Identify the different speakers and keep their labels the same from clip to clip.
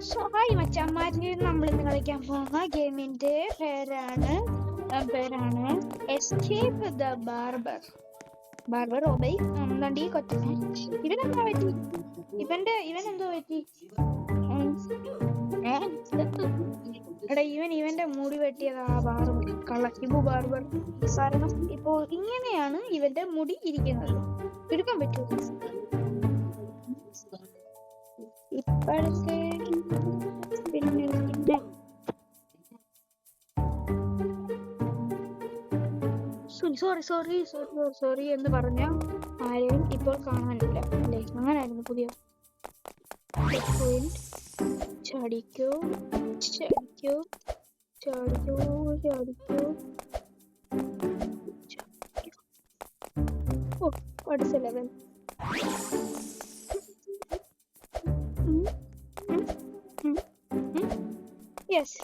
Speaker 1: So hi മച്ചന്മാരിൽ നമ്മൾ ഇന്ന് കളിക്കാൻ പോകുന്ന ഗെയിമിന്റെ പേരാണ് escape the barber. Barber obey എന്താണ്ട് ഈ കൊച്ചനെ ഇവനെന്താ പറ്റി? ഇവനെന്തോ പറ്റി? എടാ ഇവന്റെ മുടി വെട്ടിയത് ആ ബാർബർ കളക്കിബു ബാർബർ. കാരണം ഇപ്പോൾ ഇങ്ങനെയാണ് ഇവന്റെ മുടി ഇരിക്കുന്നത്. എടുക്കാൻ പറ്റുമോ? ഇപ്പോഴത്തെ പിന്നെ സോറി എന്ന് പറഞ്ഞ ആരെയും ഇപ്പോൾ കാണാനില്ല അല്ലേ? അങ്ങനായിരുന്നു പുതിയ ചാടിക്കോ ചാടിക്കോ ചാടിക്കോ ചാടിക്കോ. ഓ അടുത്ത ലെവൽ. യെസ്,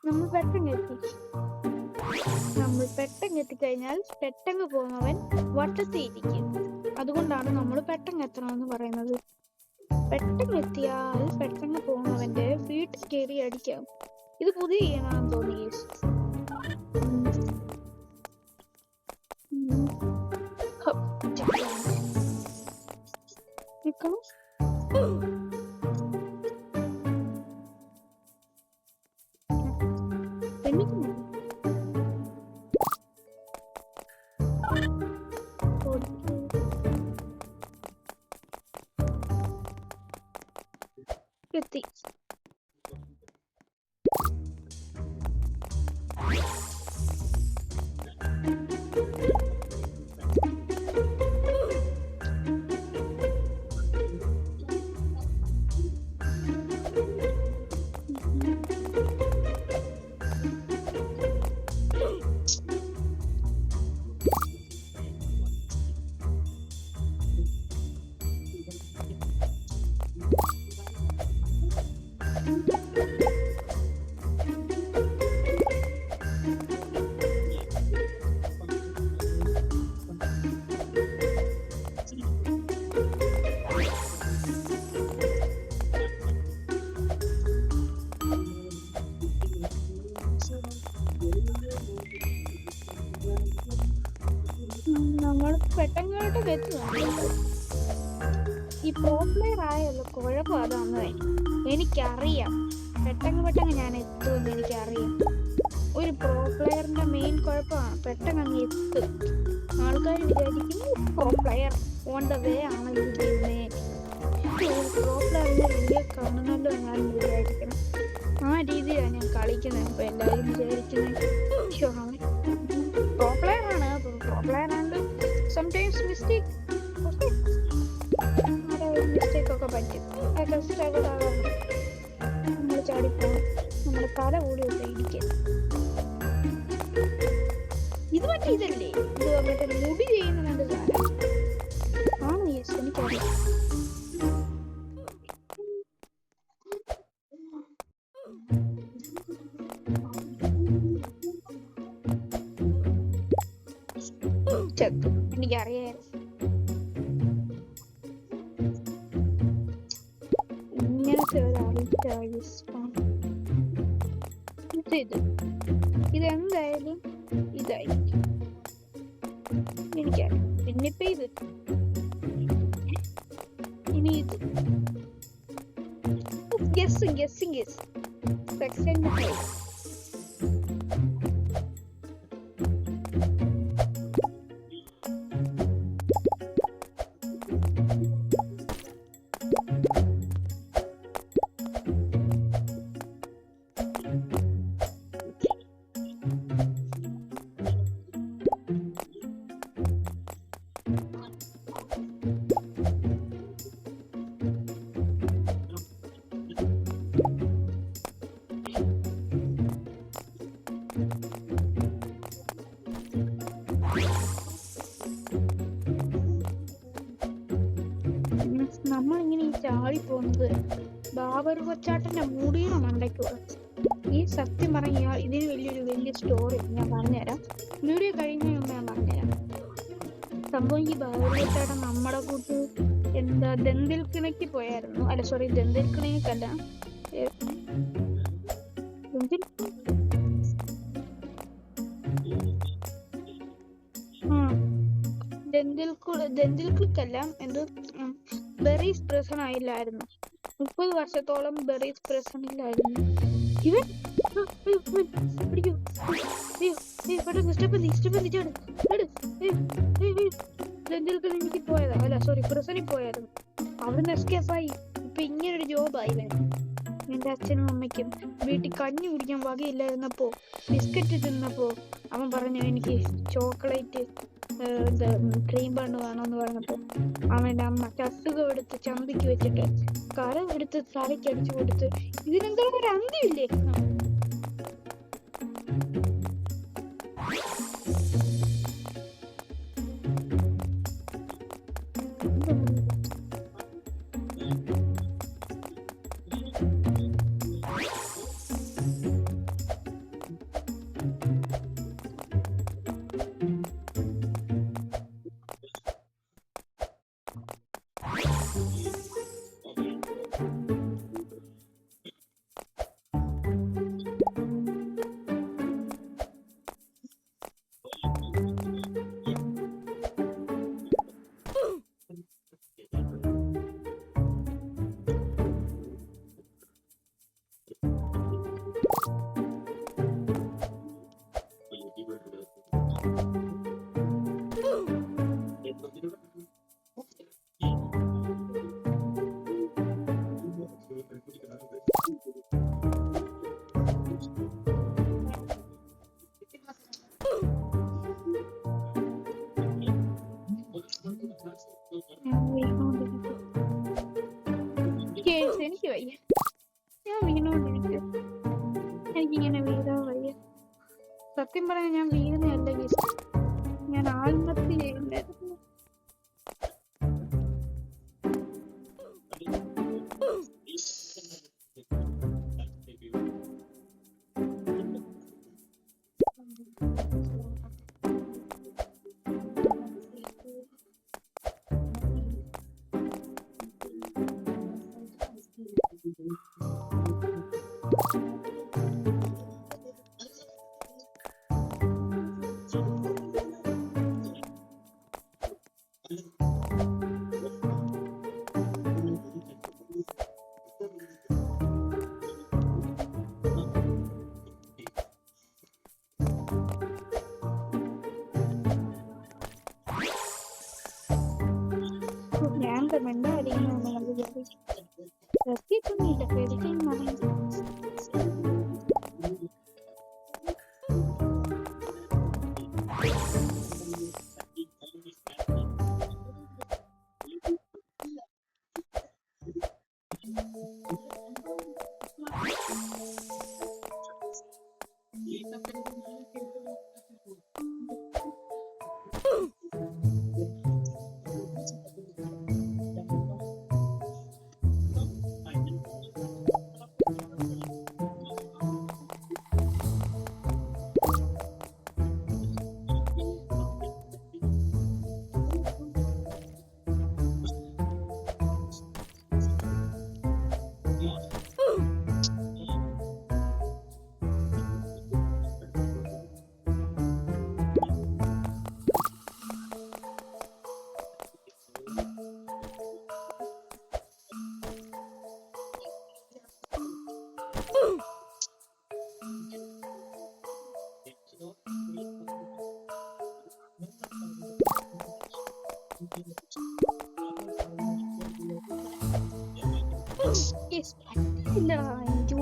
Speaker 1: നമ്മൾ പെട്ടെന്ന് എത്തിക്കഴിഞ്ഞാൽ പെട്ടെന്ന് പോകുന്നവൻ വട്ടത്തിയിരിക്കും. അതുകൊണ്ടാണ് നമ്മൾ പെട്ടെന്ന് എത്തണമെന്ന് പറയുന്നത്. പെട്ടെന്ന് എത്തിയാൽ പെട്ടെന്ന് പോകുന്നവന്റെ വീട്ടിൽ കയറി അടിക്കാം. ഇത് പുതിയ ചെയ്യണമെന്ന് തോന്നി. എത്തി. നമ്മൾ പെട്ടെന്നോട്ട് എത്തുന്നുണ്ട്. ഈ പ്രോ പ്ലെയർ ആയല്ലോ കുഴപ്പം അതാന്ന് എനിക്കറിയാം. പെട്ടെന്ന് ഞാൻ എത്തുമെന്ന് എനിക്കറിയാം. ഒരു പ്രോ പ്ലെയറിന്റെ മെയിൻ കുഴപ്പമാണ് പെട്ടെന്ന് അങ്ങ് എത്തും. ആൾക്കാർ വിചാരിക്കുന്നു pro player on the way ആണ് ഇത് ചെയ്യുന്നത്. പ്രോ പ്ലെയറിന്റെ വീഡിയോ കാണുന്നല്ലോ ഞാൻ വിചാരിക്കണം. ആ രീതിയിലാണ് ഞാൻ കളിക്കുന്നത്. അപ്പൊ എല്ലാവരും വിചാരിക്കുന്നത് പ്രോ പ്ലെയർ ആണ്. പ്രോ പ്ലെയർ ആണ് സംടൈംസ് മിസ്റ്റേക്ക് ഒക്കെ പറ്റും. നമ്മൾ ചാടിപ്പോകും. നമ്മുടെ തല കൂടി ഒക്കെ ഇടിക്കും. ഇത് മറ്റേ ഇതല്ലേ, ഇത് മറ്റേ മുടി ചെയ്യുന്ന രണ്ട് സാധനം ആണ്. യെസ്, എനിക്കറിയാം. ചത്തു, എനിക്കറിയാം. ഇങ്ങനത്തെ ഇതെന്തായാലും ഇതായിരിക്കും എനിക്കറിയാം. പിന്നിപ്പോ ഇത് ഇനി ഇത് ഗസ്സിങ് സെക്കൻഡ് നമ്മളിങ്ങനെ ഈ ചാടിപ്പോകുന്നത് ബാബർ കൊച്ചാട്ടന്റെ മുടിയുടെ മണ്ടയ്ക്ക്. ഈ സത്യം പറഞ്ഞാൽ ഇതിന് വലിയ സ്റ്റോറി ഞാൻ പറഞ്ഞുതരാം. വീഡിയോ കഴിഞ്ഞ മുമ്പ് ഞാൻ പറഞ്ഞുതരാം. സംഭവം ഈ ബാബർ കൊച്ചാട്ടൻ നമ്മുടെ കൂട്ട് എന്താ ദന്തിൽക്കിണയ്ക്ക് പോയായിരുന്നു. അല്ല സോറി, ദന്തിൽക്കിണയ്ക്കല്ല, ഡെന്റിൽക്കെല്ലാം എന്തോ ബെറീസ് പ്രസൻ ആയില്ലായിരുന്നു. 30 വർഷത്തോളം ബെറീസ് പ്രസനില്ലായിരുന്നു ഇവൻ. എനിക്ക് പോയതാ, അല്ല സോറി, പ്രസനിൽ പോയായിരുന്നു. അവിടുന്ന് എസ്കേപ്പായി. ഇപ്പൊ ഇങ്ങനൊരു ജോബായി. എന്റെ അച്ഛനും അമ്മയ്ക്കും വീട്ടിൽ കഞ്ഞി കുടിക്കാൻ വകയില്ലായിരുന്നപ്പോ ബിസ്ക്കറ്റ് തിന്നപ്പോ അവൻ പറഞ്ഞു എനിക്ക് ചോക്ലേറ്റ് ക്രീം ബണ്ണ് വേണമെന്ന് പറഞ്ഞപ്പോ അവന്റെ അമ്മ ചട്ടുക എടുത്ത് ചന്തിക്ക് വെച്ചിട്ട് കരം എടുത്ത് തലയ്ക്ക് അടിച്ചു കൊടുത്ത് ഇതിനെന്താ ഒരു അന്തിയില്ലേ. എനിക്ക് വയ്യ, ഞാൻ വീണോണ്ടിരിക്കുക. എനിക്കിങ്ങനെ വീഴാൻ വയ്യ. സത്യം പറയാൻ ഞാൻ വീഴുന്നതല്ല, ഞാൻ ആത്മഹത്യ ചെയ്യുന്നതായിരുന്നു. ഞാൻ മിണ്ടാതിരിക്കുന്ന പ്രത്യേകിച്ചൊന്നുമില്ല, പേടിക്കാൻ പറയുന്നത്.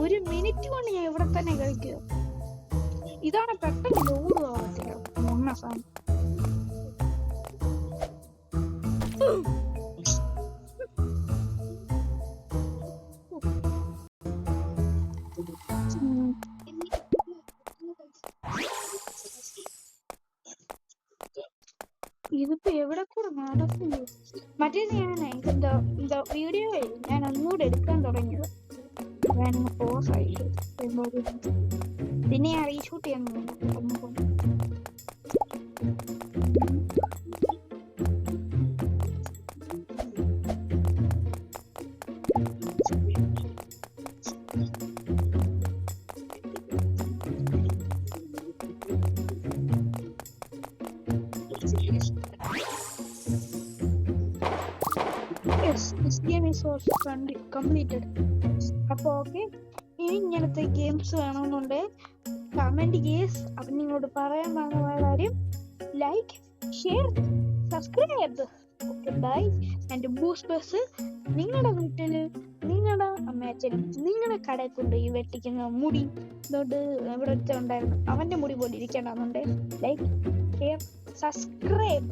Speaker 1: ഒരു മിനിറ്റ് കൊണ്ട് ഞാൻ ഇവിടെ തന്നെ കഴിക്കുക. ഇതാണ് പെട്ടെന്ന് ലോഡ് ആവത്തില്ല മുന്ന സാധനം. ഇതിപ്പോ എവിടെ കൂടെ നടക്കുന്നു? മറ്റേത് ഞാനേ എന്താ വീഡിയോയിൽ ഞാൻ ഒന്നുകൂടെ എടുക്കാൻ തുടങ്ങിയത് ഞാനങ്ങ് പോസ് ആയിട്ട് പിന്നെ ഞാൻ റീഷൂട്ട് ചെയ്യുന്നുണ്ട്. Yes, this game is also completed. അപ്പോൾ ഓക്കെ, ഇനി ഇങ്ങനത്തെ ഗെയിംസ് വേണമെന്നുണ്ടെങ്കിൽ കമൻറ്റ് ഗേസ്. അപ്പം നിങ്ങളോട് പറയാൻ പറഞ്ഞ കാര്യം like, share, subscribe. Okay bye. And boosters നിങ്ങളുടെ വീട്ടിൽ നിങ്ങളുടെ അമ്മയച്ഛൻ നിങ്ങളുടെ കടയിൽ കൊണ്ടുപോയി വെട്ടിക്കുന്ന മുടി ഇതുകൊണ്ട് ഇവിടെ ഉണ്ടായിരുന്നു അവൻ്റെ മുടി പോലെ ഇരിക്കണമെന്നുണ്ടെങ്കിൽ ലൈക്ക്, ഷെയർ, സബ്സ്ക്രൈബ്.